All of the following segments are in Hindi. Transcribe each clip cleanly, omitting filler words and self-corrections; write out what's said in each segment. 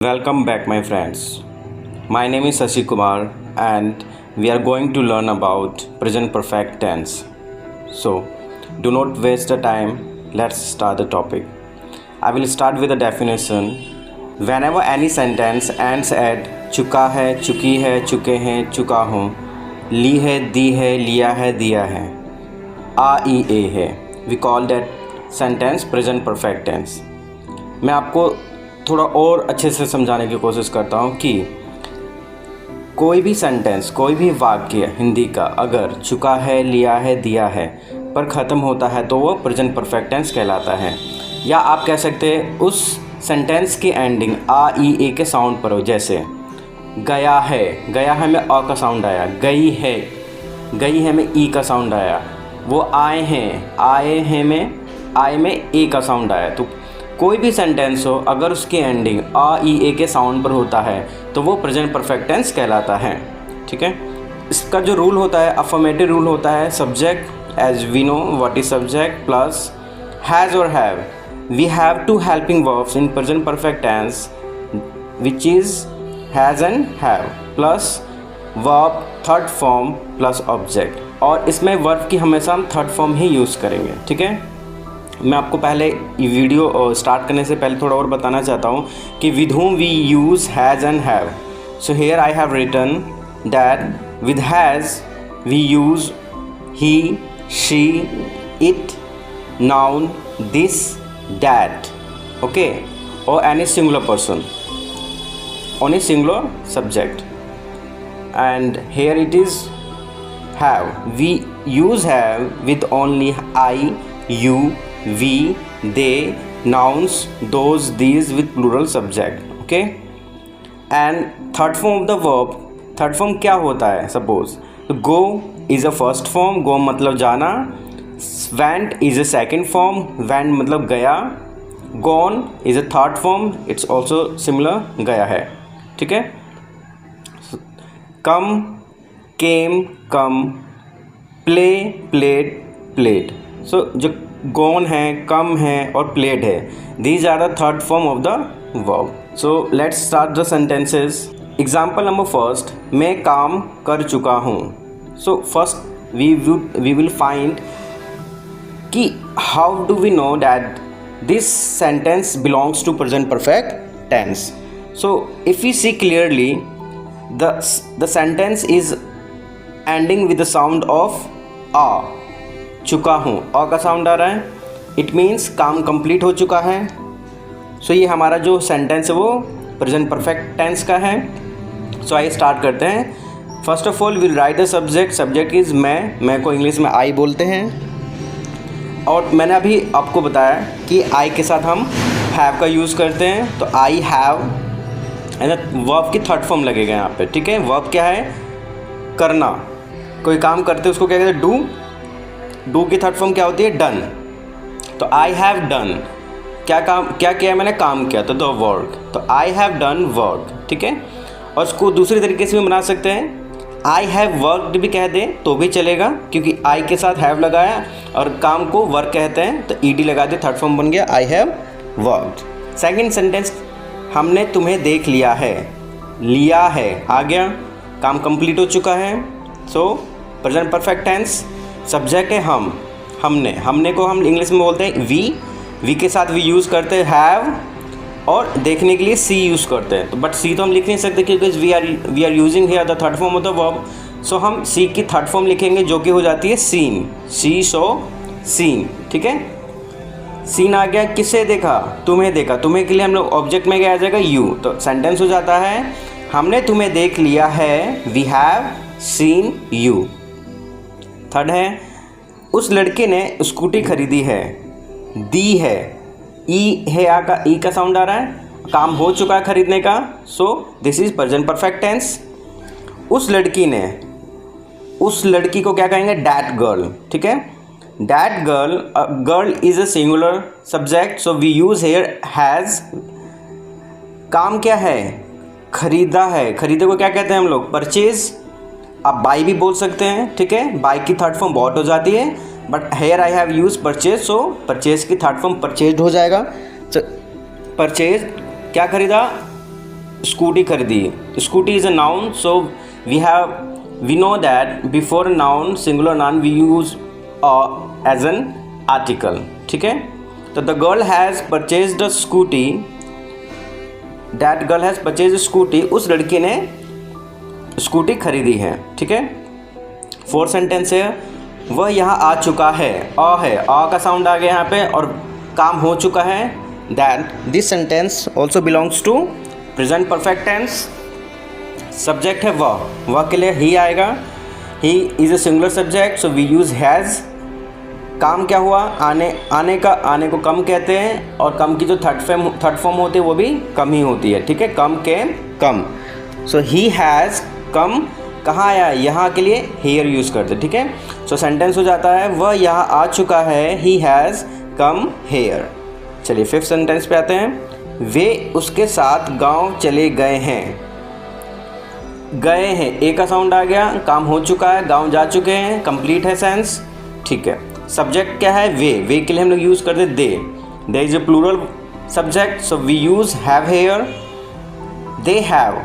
Welcome back, my friends. My name is Sashi Kumar, and we are going to learn about present perfect tense. So, do not waste the time. Let's start the topic. I will start with the definition. Whenever any sentence ends at चुका है, चुकी है, चुके हैं, चुका हूँ, ली है, दी है, लिया है, दिया है, आ ई ए है, we call that sentence present perfect tense. मैं आपको थोड़ा और अच्छे से समझाने की कोशिश करता हूँ कि कोई भी सेंटेंस, कोई भी वाक्य हिंदी का अगर चुका है, लिया है, दिया है पर ख़त्म होता है तो वो प्रेजेंट परफेक्ट टेंस कहलाता है। या आप कह सकते हैं उस सेंटेंस की एंडिंग आ ई ए के साउंड पर हो, जैसे गया है में अ का साउंड आया, गई है में ई का साउंड आया, वो आए हैं में आए में ए का साउंड आया। तो कोई भी सेंटेंस हो अगर उसकी एंडिंग आ ई ए के साउंड पर होता है तो वो प्रेजेंट परफेक्ट टेंस कहलाता है। ठीक है, इसका जो रूल होता है, अफर्मेटिव रूल होता है, subject as we know what is subject plus has और have. We have two helping verbs in present perfect tense which is has and have plus verb third form plus object, और इसमें वर्ब की हमेशा हम थर्ड फॉर्म ही यूज़ करेंगे। ठीक है, मैं आपको पहले ये वीडियो स्टार्ट करने से पहले थोड़ा और बताना चाहता हूँ कि with whom we use has and have. So here I have written that with has we use he, she, it, noun, this, that, okay, और any singular person on a singular subject. And here it is have. We use have with only I, you, we, they, nouns, those, these with plural subject. Okay. And third form of the verb, third form क्या होता है? Suppose go is a first form, go मतलब जाना. Went is a second form, went मतलब गया. Gone is a third form, it's also similar, गया है. ठीक है, come, came, come, play, played, played. So जो गॉन है, कम है और प्लेड है, these are the third form of the verb. So let's start the sentences. Example number first, मैं काम कर चुका हूँ। So first we will find कि how do we know that this sentence belongs to present perfect tense. So if we see clearly, the sentence is ending with the sound of a, चुका हूँ, अ का साउंड आ रहा है, इट मीन्स काम कंप्लीट हो चुका है। सो ये हमारा जो सेंटेंस है वो प्रेजेंट परफेक्ट टेंस का है। सो आइए स्टार्ट करते हैं। First of all will write the subject. Subject is मैं को इंग्लिश में आई बोलते हैं, और मैंने अभी आपको बताया कि आई के साथ हम हैव का यूज़ करते हैं, तो आई हैव वर्ब की थर्ड फॉर्म लगेगा यहाँ पे। ठीक है, वर्ब क्या है? करना। कोई काम करते हैं उसको क्या कहते हैं? डू की थर्ड फॉर्म क्या होती है? डन। तो आई हैव डन, क्या किया है मैंने? काम किया, तो द वर्क। तो आई हैव डन वर्क। ठीक है, और उसको दूसरी तरीके से भी बना सकते हैं, आई हैव वर्कड भी कह दें तो भी चलेगा, क्योंकि आई के साथ हैव लगाया और काम को वर्क कहते हैं तो ईडी लगा दे, थर्ड फॉर्म बन गया I have worked. Second sentence, हमने तुम्हें देख लिया है, लिया है आ गया, काम कंप्लीट हो चुका है। So present perfect tense, subject है हमने को हम इंग्लिश में बोलते हैं वी के साथ वी यूज़ करते हैं हैव, और देखने के लिए सी यूज़ करते हैं। तो बट सी तो हम लिख नहीं सकते क्योंकि we are using here the third form of the verb. So हम सी की थर्ड फॉर्म लिखेंगे जो कि हो जाती है सीन, सी सो सीन। ठीक है, सीन आ गया, किसे देखा? तुम्हें देखा। तुम्हें के लिए हम लोग ऑब्जेक्ट में क्या आ जाएगा? यू। तो सेंटेंस हो जाता है हमने तुम्हें देख लिया है, we have seen you. Third है, उस लड़के ने स्कूटी खरीदी है, दी है, ई है ई का साउंड आ रहा है, काम हो चुका है खरीदने का। So this is present perfect tense. उस लड़की ने, उस लड़की को क्या कहेंगे? That girl. ठीक है, that girl is a singular subject, so we use here has। काम क्या है? खरीदा है, खरीदे को क्या कहते हैं हम लोग? परचेज। आप बाई भी बोल सकते हैं। ठीक है, बाई की थर्ड फॉर्म बॉट हो जाती है, but here I have use purchase, so purchase की थर्ड फॉर्म परचेज्ड हो जाएगा। परचेज क्या खरीदा? स्कूटी खरीदी. Scooty is a noun, so we know that before noun singular noun we use as an article. ठीक है. तो the girl has purchased a scooty. That girl has purchase scooty. उस लड़की ने स्कूटी खरीदी है. ठीक है. फोर्थ सेंटेंस है वह यहाँ आ चुका है. अ है, अ का साउंड आ गया यहाँ पे और काम हो चुका है. That this sentence also belongs to present perfect tense. Subject है वह के लिए ही आएगा. He is a singular subject, so we use has. काम क्या हुआ, आने को कम कहते हैं और कम की जो थर्ड फॉर्म होती है वो भी कम ही होती है. ठीक है. कम के कम. सो ही हैज़ कम कहाँ आया, यहाँ के लिए हेयर यूज़ करते. ठीक है. सो सेंटेंस हो जाता है वह यहाँ आ चुका है. He has come hair. चलिए फिफ्थ सेंटेंस पे आते हैं. वे उसके साथ गांव चले गए हैं. गए हैं, ए का साउंड आ गया, काम हो चुका है, गांव जा चुके हैं, कंप्लीट है सेंस. ठीक है. सब्जेक्ट क्या है, वे के लिए हम लोग यूज़ करते they. They is a plural subject, so we use have here. They have.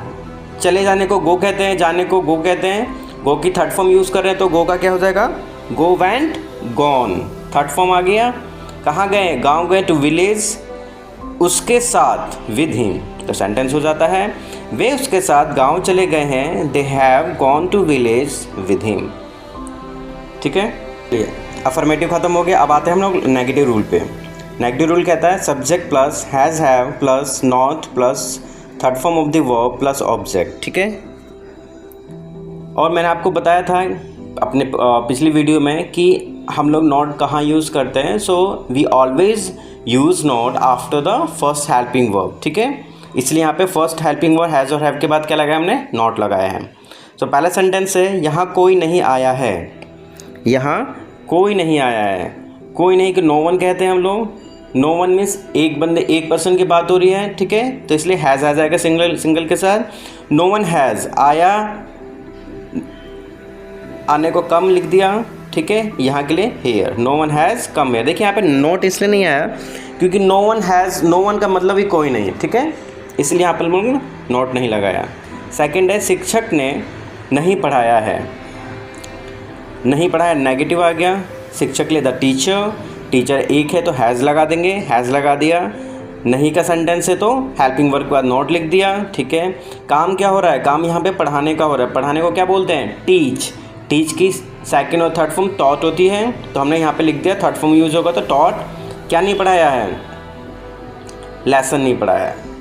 चले जाने को गो कहते हैं, जाने को गो कहते हैं. गो की थर्ड फॉर्म यूज़ कर रहे हैं तो गो का क्या हो जाएगा, go went gone. Third form आ गया. कहाँ गए, गांव गए, टू विलेज. उसके साथ विद हिम, तो सेंटेंस हो जाता है वे उसके साथ गांव चले गए हैं. They have gone to village with him. ठीक है. अफर्मेटिव खत्म हो गया. अब आते हैं हम लोग नेगेटिव रूल पे. नेगेटिव रूल कहता है subject plus has have plus not plus third form of the verb plus object. ठीक है. और मैंने आपको बताया था अपने पिछली वीडियो में कि हम लोग नॉट कहाँ यूज़ करते हैं. So we always use not after the first helping verb. ठीक है. इसलिए यहाँ पे फर्स्ट हेल्पिंग वर्ब हैज़ और हैव के बाद क्या लगाया हमने, नॉट लगाया है. सो पहला सेंटेंस है यहाँ कोई नहीं आया है. यहाँ कोई नहीं आया है. कोई नहीं कि नो वन कहते हैं हम लोग. नो वन मीन्स एक पर्सन की बात हो रही है. ठीक है. तो इसलिए हैज़ आ जाएगा सिंगल के साथ. No one has. आया, आने को कम लिख दिया. ठीक है. यहाँ के लिए here. No one has come here. देखिए यहाँ पे नोट इसलिए नहीं आया क्योंकि नो वन का मतलब ही कोई नहीं. ठीक है. इसलिए यहाँ पर लोग नोट नहीं लगाया. सेकंड है शिक्षक ने नहीं पढ़ाया है. नहीं पढ़ाया नेगेटिव आ गया. शिक्षक ले द टीचर. टीचर एक है तो हैज़ लगा देंगे, हैज़ लगा दिया. नहीं का सेंटेंस है तो हेल्पिंग वर्ब के बाद नॉट लिख दिया. ठीक है. काम क्या हो रहा है, काम यहाँ पे पढ़ाने का हो रहा है. पढ़ाने को क्या बोलते हैं, टीच. टीच की सेकंड और थर्ड फॉर्म टॉट होती है, तो हमने यहाँ पे लिख दिया थर्ड फॉर्म यूज़ होगा. तो टॉट क्या नहीं पढ़ाया है, लेसन नहीं पढ़ाया है.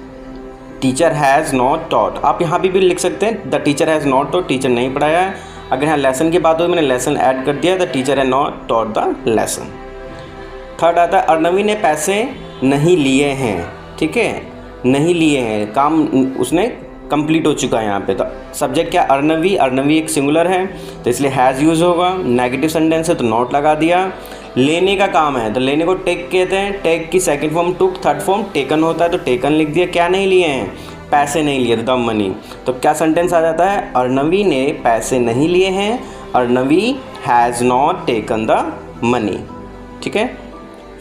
Teacher has not taught. आप यहाँ भी लिख सकते हैं the teacher has not taught. Teacher नहीं पढ़ाया है. अगर यहाँ लेसन की बात हो मैंने लेसन ऐड कर दिया. The teacher has not taught the lesson. Third आता है अर्णवी ने पैसे नहीं लिए हैं. ठीक है. नहीं लिए हैं, काम उसने कंप्लीट हो चुका है यहाँ पे. तो सब्जेक्ट क्या, अर्णवी एक सिंगुलर है तो इसलिए हैज़ यूज़ होगा. नेगेटिव सेंटेंस है तो नॉट लगा दिया. लेने का काम है तो लेने को टेक कहते हैं. टेक की सेकंड फॉर्म टुक, थर्ड फॉर्म टेकन होता है तो टेकन लिख दिया. क्या नहीं लिए हैं, पैसे नहीं लिए, द मनी. तो क्या सेंटेंस आ जाता है, अर्णवी ने पैसे नहीं लिए हैं. Arnavi has not taken the money. ठीक है.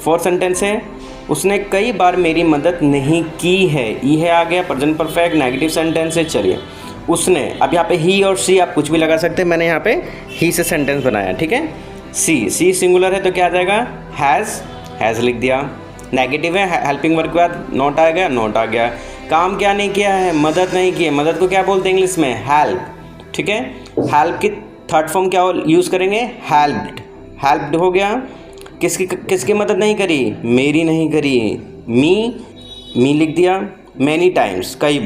फोर्थ सेंटेंस है उसने कई बार मेरी मदद नहीं की है. ई है आ गया, प्रेजेंट परफेक्ट. नेगेटिव सेंटेंस है. चलिए उसने, अब यहाँ पे ही और सी आप कुछ भी लगा सकते हैं. मैंने यहाँ पे ही से सेंटेंस बनाया. ठीक है. सी सिंगुलर है तो क्या आ जाएगा, हैज़ लिख दिया. नेगेटिव है, हेल्पिंग वर्ब के बाद नॉट आ गया, नॉट आ गया. काम क्या नहीं किया है, मदद नहीं की है. मदद को क्या बोलते हैं इंग्लिश में, हेल्प. ठीक है. हेल्प की थर्ड फॉर्म क्या यूज़ करेंगे, हेल्प्ड हो गया. किसकी मदद नहीं करी, मेरी नहीं करी. मी लिख दिया. मैनी टाइम्स, कई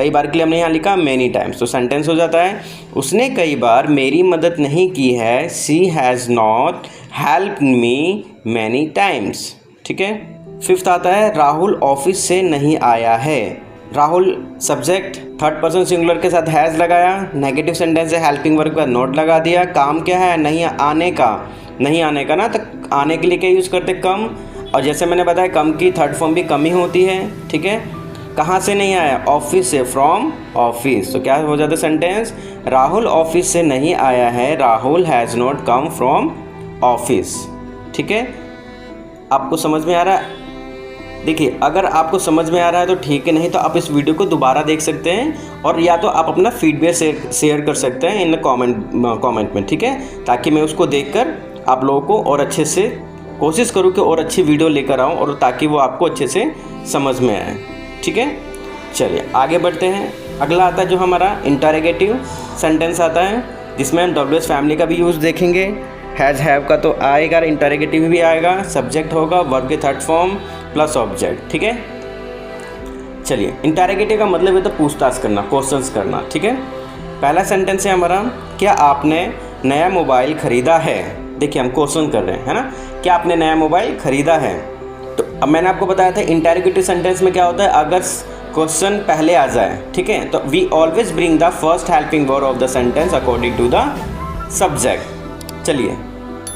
बार के लिए हमने यहाँ लिखा मैनी टाइम्स. तो सेंटेंस हो जाता है उसने कई बार मेरी मदद नहीं की है. She has not helped me many times. ठीक है. फिफ्थ आता है राहुल ऑफिस से नहीं आया है. Rahul subject third person singular के साथ हैज़ लगाया. नेगेटिव सेंटेंस है, हेल्पिंग वर्ब का नॉट लगा दिया. काम क्या है, नहीं आने का ना, तो आने के लिए क्या यूज़ करते, कम. और जैसे मैंने बताया कम की थर्ड फॉर्म भी कम ही होती है. ठीक है. कहाँ से नहीं आया, ऑफिस से, फ्रॉम ऑफिस. तो क्या हो जाता है सेंटेंस, राहुल ऑफिस से नहीं आया है. Rahul has not come from office. ठीक है. आपको समझ में आ रहा है देखिए अगर आपको समझ में आ रहा है तो ठीक है, नहीं तो आप इस वीडियो को दोबारा देख सकते हैं और या तो आप अपना फीडबैक शेयर कर सकते हैं इन कमेंट में, ठीक है, ताकि मैं उसको देखकर आप लोगों को और अच्छे से कोशिश करूँ कि और अच्छी वीडियो लेकर आऊँ और ताकि वो आपको अच्छे से समझ में आए, ठीक है। चलिए आगे बढ़ते हैं। अगला आता है जो हमारा इंटरोगेटिव सेंटेंस आता है, जिसमें हम WH फैमिली का भी यूज़ देखेंगे। हैज़ हैव का तो आएगा, इंटरोगेटिव भी आएगा, सब्जेक्ट होगा, वर्ब के थर्ड फॉर्म प्लस ऑब्जेक्ट, ठीक है। चलिए इंटरोगेटिव का मतलब है तो पूछताछ करना, क्वेश्चंस करना, ठीक है। पहला सेंटेंस है हमारा, क्या आपने नया मोबाइल ख़रीदा है। देखिए हम क्वेश्चन कर रहे हैं, है ना, क्या आपने नया मोबाइल ख़रीदा है। तो अब मैंने आपको बताया था इंटरोगेटिव सेंटेंस में क्या होता है, अगर क्वेश्चन पहले आ जाए, ठीक है, तो we always bring the first helping word of the sentence according to the subject. चलिए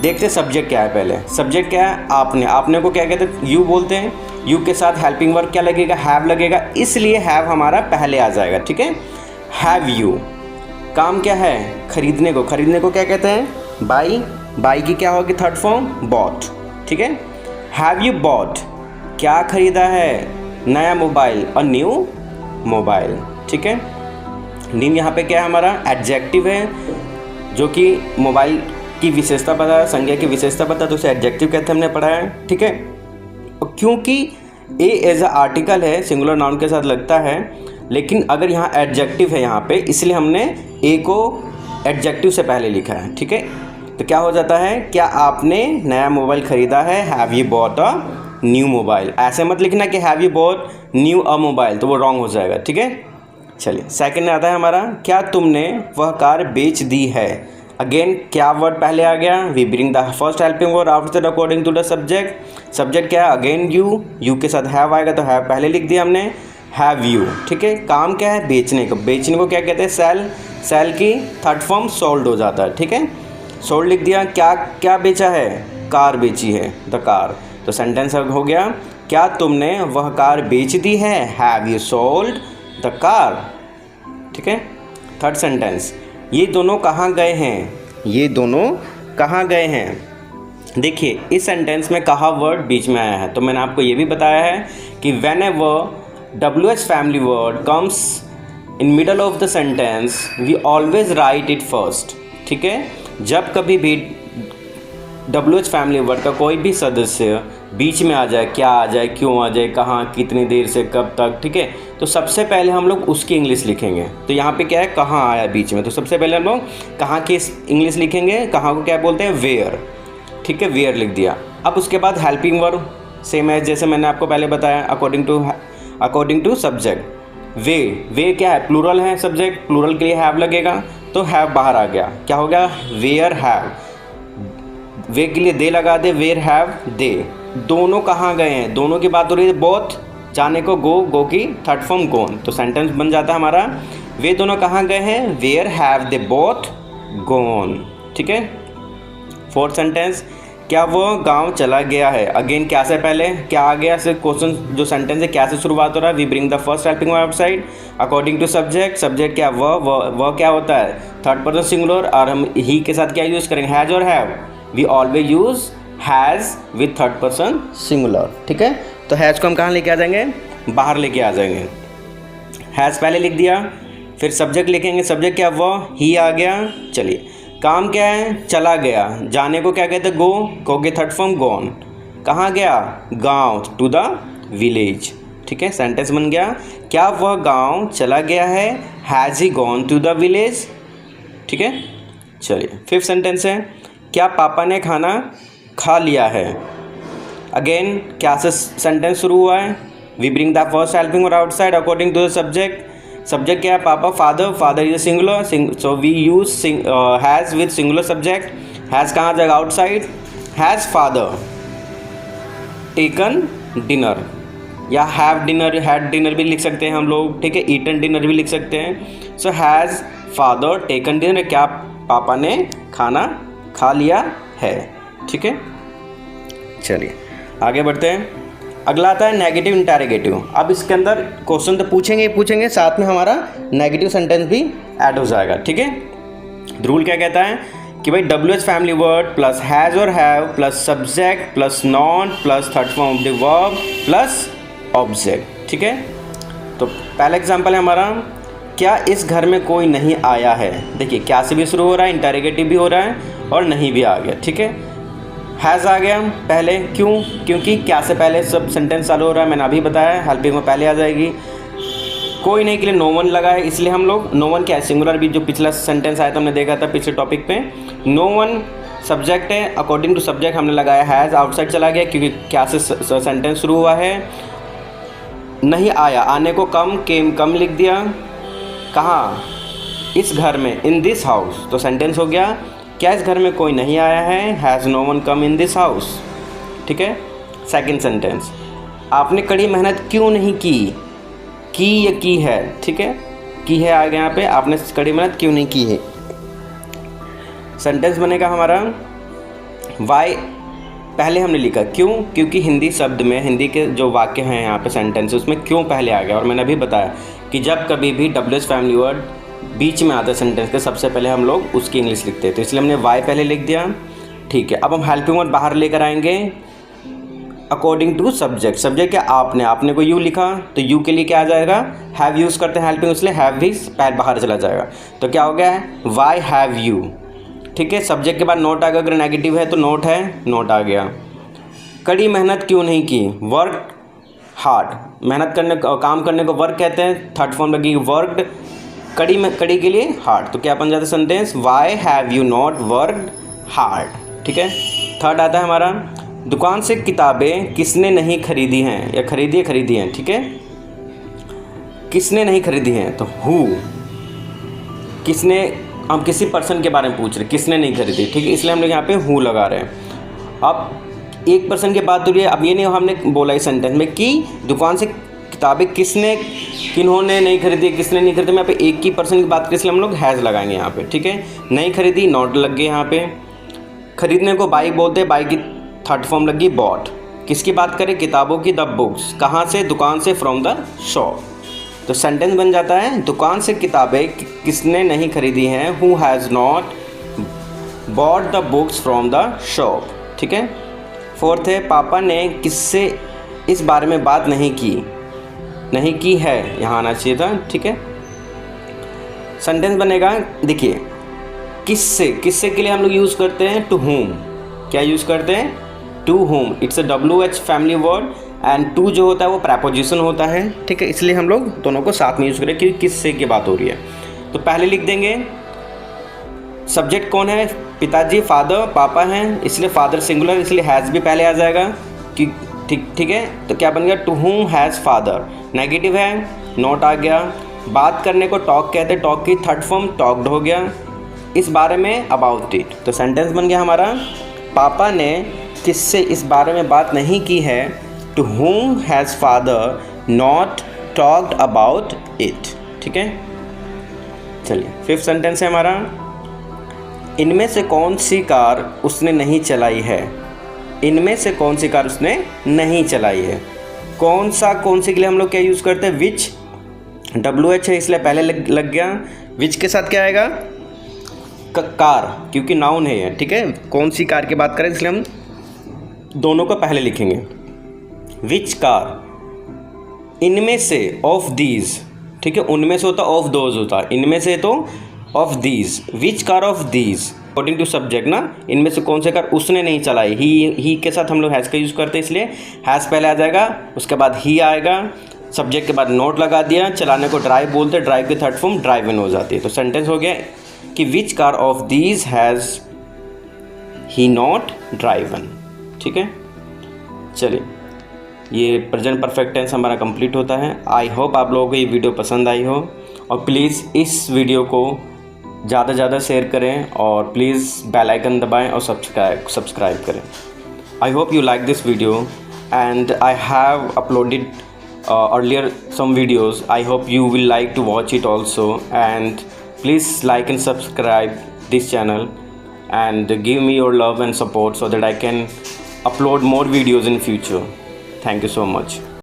देखते सब्जेक्ट क्या है। पहले सब्जेक्ट क्या है, आपने को क्या कहते हैं, यू बोलते हैं। यू के साथ हेल्पिंग वर्ब क्या लगेगा, हैव लगेगा, इसलिए हैव हमारा पहले आ जाएगा, ठीक है। हैव यू, काम क्या है, खरीदने को क्या कहते हैं, बाई की क्या होगी थर्ड फॉर्म, बॉट, ठीक है। हैव यू बॉट, क्या खरीदा है, नया मोबाइल, और न्यू मोबाइल, ठीक है। न्यू यहाँ पे क्या है हमारा एडजेक्टिव है, जो कि मोबाइल की विशेषता पता है, संज्ञा की विशेषता पता है, तो उसे एडजेक्टिव कहते हैं, हमने पढ़ा है, ठीक है। क्योंकि ए एज अ आर्टिकल है, सिंगुलर नाउन के साथ लगता है, लेकिन अगर यहाँ एडजेक्टिव है यहाँ पे, इसलिए हमने ए को एडजेक्टिव से पहले लिखा है, ठीक है। तो क्या हो जाता है, क्या आपने नया मोबाइल ख़रीदा है, have you bought a new mobile. ऐसे मत लिखना कि have you bought new a mobile, तो वो रॉन्ग हो जाएगा, ठीक है। चलिए सेकंड आता है हमारा, क्या तुमने वह कार बेच दी है। अगेन क्या वर्ड पहले आ गया, we bring the first helping word after according to the subject. Subject क्या है, अगेन यू के साथ हैव आएगा, तो हैव पहले लिख दिया हमने, हैव यू, ठीक है। काम क्या है, बेचने को क्या कहते हैं, सेल की थर्ड फॉर्म सोल्ड हो जाता है, ठीक है। सोल्ड लिख दिया, क्या बेचा है, कार बेची है, द कार। तो सेंटेंस हो गया, क्या तुमने वह कार बेच दी है, have you sold the car, ठीक है। थर्ड सेंटेंस, ये दोनों कहाँ गए हैं, देखिए इस सेंटेंस में कहा वर्ड बीच में आया है, तो मैंने आपको ये भी बताया है कि whenever WH family word comes in middle of the sentence we always write it first, ठीक है। जब कभी भी WH फैमिली वर्ड का कोई भी सदस्य बीच में आ जाए, क्या आ जाए, क्यों आ जाए, कहाँ, कितनी देर से, कब तक, ठीक है, तो सबसे पहले हम लोग उसकी इंग्लिश लिखेंगे। तो यहाँ पे क्या है, कहाँ आया बीच में, तो सबसे पहले हम लोग कहाँ की इंग्लिश लिखेंगे, कहाँ को क्या बोलते हैं, वेयर, ठीक है, वेयर लिख दिया। अब उसके बाद हेल्पिंग वर्ब सेम है जैसे मैंने आपको पहले बताया, अकॉर्डिंग टू सब्जेक्ट। वे क्या है, प्लूरल है, सब्जेक्ट प्लूरल के लिए हैव लगेगा, तो हैव बाहर आ गया, क्या हो गया, वेयर हैव। वे के लिए दे लगा दे, वेयर हैव दे। दोनों कहाँ गए हैं, दोनों की बात हो रही है, बोथ जाने को गो की थर्ड फॉर्म गोन, तो सेंटेंस बन जाता है हमारा, वे दोनों कहाँ गए हैं, वेयर हैव दे बोथ गोन, ठीक है। फोर्थ सेंटेंस, क्या वो गांव चला गया है। अगेन क्या से पहले क्या आ गया, से क्वेश्चन जो सेंटेंस है क्या से शुरुआत हो रहा है, we bring the first helping verb outside according to subject क्या वह क्या होता है, थर्ड पर्सन सिंगुलर, और हम ही के साथ क्या यूज़ करेंगे, हैज़ और have. We always use has with third person singular, ठीक है। तो हैज़ को हम कहाँ लेके आ जाएंगे, बाहर लेके आ जाएंगे। हैज़ पहले लिख दिया, फिर सब्जेक्ट लिखेंगे, सब्जेक्ट क्या, वह, ही आ गया। चलिए काम क्या है, चला गया, जाने को क्या कहते हैं, गो के थर्ड फॉर्म गॉन, कहाँ गया, गांव, टू द विलेज, ठीक है। सेंटेंस बन गया, क्या वह गांव चला गया है, has he gone to the village, ठीक है। चलिए फिफ्थ सेंटेंस है, क्या पापा ने खाना खा लिया है। अगेन क्या से सेंटेंस शुरू हुआ है, we bring the first helping verb outside according to the subject क्या है, पापा, father is singular, so we use has with singular subject. Has कहाँ जाएगा, outside, has father taken dinner, या हैव डिनर, हैड डिनर भी लिख सकते हैं हम लोग, ठीक है, ईटन डिनर भी लिख सकते हैं। So has father taken dinner, क्या पापा ने खाना खा लिया है, ठीक है। चलिए आगे बढ़ते हैं। अगला आता है नेगेटिव इंटरोगेटिव। अब इसके अंदर क्वेश्चन तो पूछेंगे, साथ में हमारा नेगेटिव सेंटेंस भी ऐड हो जाएगा, ठीक है। रूल क्या कहता है, कि भाई WH family word plus has और have plus subject plus not plus third form of the verb plus object. ठीक है, तो पहला एग्जांपल है हमारा, क्या इस घर में कोई नहीं आया है। देखिए क्या से भी शुरू हो रहा है, इंटरोगेटिव भी हो रहा है और नहीं भी आ गया। ठीक है, हैज़ आ गया पहले, क्यों? क्योंकि क्या से पहले सब सेंटेंस चालू हो रहा है, मैंने अभी बताया, हेल्पिंग में पहले आ जाएगी। कोई नहीं के लिए नो वन लगा है, इसलिए हम लोग नो वन क्या है, सिंगुलर भी जो पिछला सेंटेंस आया था हमने देखा था पिछले टॉपिक पे, नो वन सब्जेक्ट है, अकॉर्डिंग टू सब्जेक्ट हमने लगाया हैज़, आउटसाइड चला गया क्योंकि क्या से सेंटेंस शुरू हुआ है। नहीं आया, आने को कम, केम कम लिख दिया, कहाँ? इस घर में, इन दिस हाउस, तो सेंटेंस हो गया क्या इस घर में कोई नहीं आया है, has no one come in this house. ठीक है, सेकंड सेंटेंस, आपने कड़ी मेहनत क्यों नहीं की या की है। ठीक है, की है आ गया यहाँ पे, आपने कड़ी मेहनत क्यों नहीं की है। सेंटेंस बनेगा हमारा वाई, पहले हमने लिखा क्यों, क्योंकि हिंदी शब्द में, हिंदी के जो वाक्य हैं यहाँ पे सेंटेंस, उसमें क्यों पहले आ गया। और मैंने अभी बताया कि जब कभी भी WH फैमिली वर्ड बीच में आता है सेंटेंस के, सबसे पहले हम लोग उसकी इंग्लिश लिखते हैं, तो इसलिए हमने वाई पहले लिख दिया। ठीक है, अब हम हेल्पिंग वर्ड बाहर लेकर आएंगे अकॉर्डिंग टू सब्जेक्ट। सब्जेक्ट क्या, आपने को यू लिखा, तो यू के लिए क्या आ जाएगा, हैव यूज़ करते हैं हेल्पिंग, इसलिए हैव भी पैर बाहर चला जाएगा, तो क्या हो गया है, वाई हैव यू। ठीक है, सब्जेक्ट के बाद नोट आ गया, अगर नेगेटिव है तो नोट है, नोट आ गया। कड़ी मेहनत क्यों नहीं की, वर्क हार्ड, मेहनत करने काम करने को वर्क कहते हैं, थर्ड फॉर्म लगेगी वर्कड, कड़ी के लिए हार्ड, तो क्या बन जाता है sentence, why have you not worked hard. ठीक है, थर्ड आता है हमारा, दुकान से किताबें किसने नहीं खरीदी हैं, या खरीदी हैं। ठीक है, किसने नहीं खरीदी हैं, तो हु, किसने, हम किसी पर्सन के बारे में पूछ रहे, किसने नहीं खरीदी। ठीक है, इसलिए हम लोग यहाँ पे हु लगा रहे हैं। अब एक पर्सन की बात हो रही है, अब ये नहीं हमने बोला इस सेंटेंस में कि दुकान से किताबें किन्होंने नहीं खरीदी, किसने नहीं खरीदी, मैं यहाँ पे एक ही पर्सन की बात करें, इसलिए हम लोग हैज़ लगाएंगे यहाँ पे। ठीक है, नहीं खरीदी, नॉट लग गए यहाँ पे। खरीदने को बाई बोलते हैं, बाई की थर्ड फॉर्म लगी बॉट। किसकी बात करें, किताबों की, द बुक्स, कहाँ से, दुकान से, फ्रॉम द शॉप, तो सेंटेंस बन जाता है दुकान से किताबें किसने नहीं खरीदी हैं, who has not bought the books from the shop. ठीक है, फोर्थ है, पापा ने किससे इस बारे में बात नहीं की है, यहाँ आना चाहिए था। ठीक है, सेंटेंस बनेगा, देखिए किससे के लिए हम लोग यूज़ करते हैं, टू हुम, क्या यूज़ करते हैं, to whom, it's a WH family word and to जो होता है वो प्रेपोजिशन होता है। ठीक है, इसलिए हम लोग दोनों को साथ में यूज़ करें क्योंकि किससे की बात हो रही है। तो पहले लिख देंगे सब्जेक्ट कौन है, पिताजी, फादर, पापा हैं, इसलिए फादर सिंगुलर, इसलिए हैज़ भी पहले आ जाएगा कि ठीक है, तो क्या बन गया, to whom has father. Negative है, नॉट आ गया। बात करने को टॉक कहते हैं, टॉक की थर्ड फॉर्म टॉक्ड हो गया, इस बारे में अबाउट इट, तो सेंटेंस बन गया हमारा, पापा ने किससे इस बारे में बात नहीं की है, to whom has father not talked about it. ठीक है, चलिए फिफ्थ सेंटेंस है हमारा, इनमें से कौन सी कार उसने नहीं चलाई है, इनमें से कौन सी कार उसने नहीं चलाई है। कौन सी के लिए हम लोग क्या यूज़ करते हैं, विच, WH है इसलिए पहले लग गया, विच के साथ क्या आएगा, कार, क्योंकि नाउन है ये। ठीक है, कौन सी कार की बात करें इसलिए हम दोनों को पहले लिखेंगे, विच कार, इनमें से, ऑफ दीज। ठीक है, उनमें से होता, ऑफ दोज होता, इनमें से तो of these, which car of these, according to subject ना, इनमें से कौन से कार उसने नहीं चलाई, ही के साथ हम लोग हैज़ का यूज़ करते हैं, इसलिए हैज़ पहले आ जाएगा, उसके बाद ही आएगा, सब्जेक्ट के बाद नोट लगा दिया, चलाने को ड्राइव बोलते हैं, ड्राइव की थर्ड फॉर्म ड्राइव इन हो जाती है, तो सेंटेंस हो गया कि विच car of these has he not driven. ठीक है, चलिए ये प्रेजेंट परफेक्ट टेंस हमारा कंप्लीट होता है। आई होप आप लोगों को ये वीडियो पसंद आई हो, और प्लीज़ इस वीडियो को ज़्यादा से ज़्यादा शेयर करें, और प्लीज़ बेल आइकन दबाएं और सब्सक्राइब करें। I hope you like this video and I have uploaded earlier some videos. I hope you will like to watch it also, and please like and subscribe this channel and give me your love and support so that I can upload more videos in future. Thank you so much.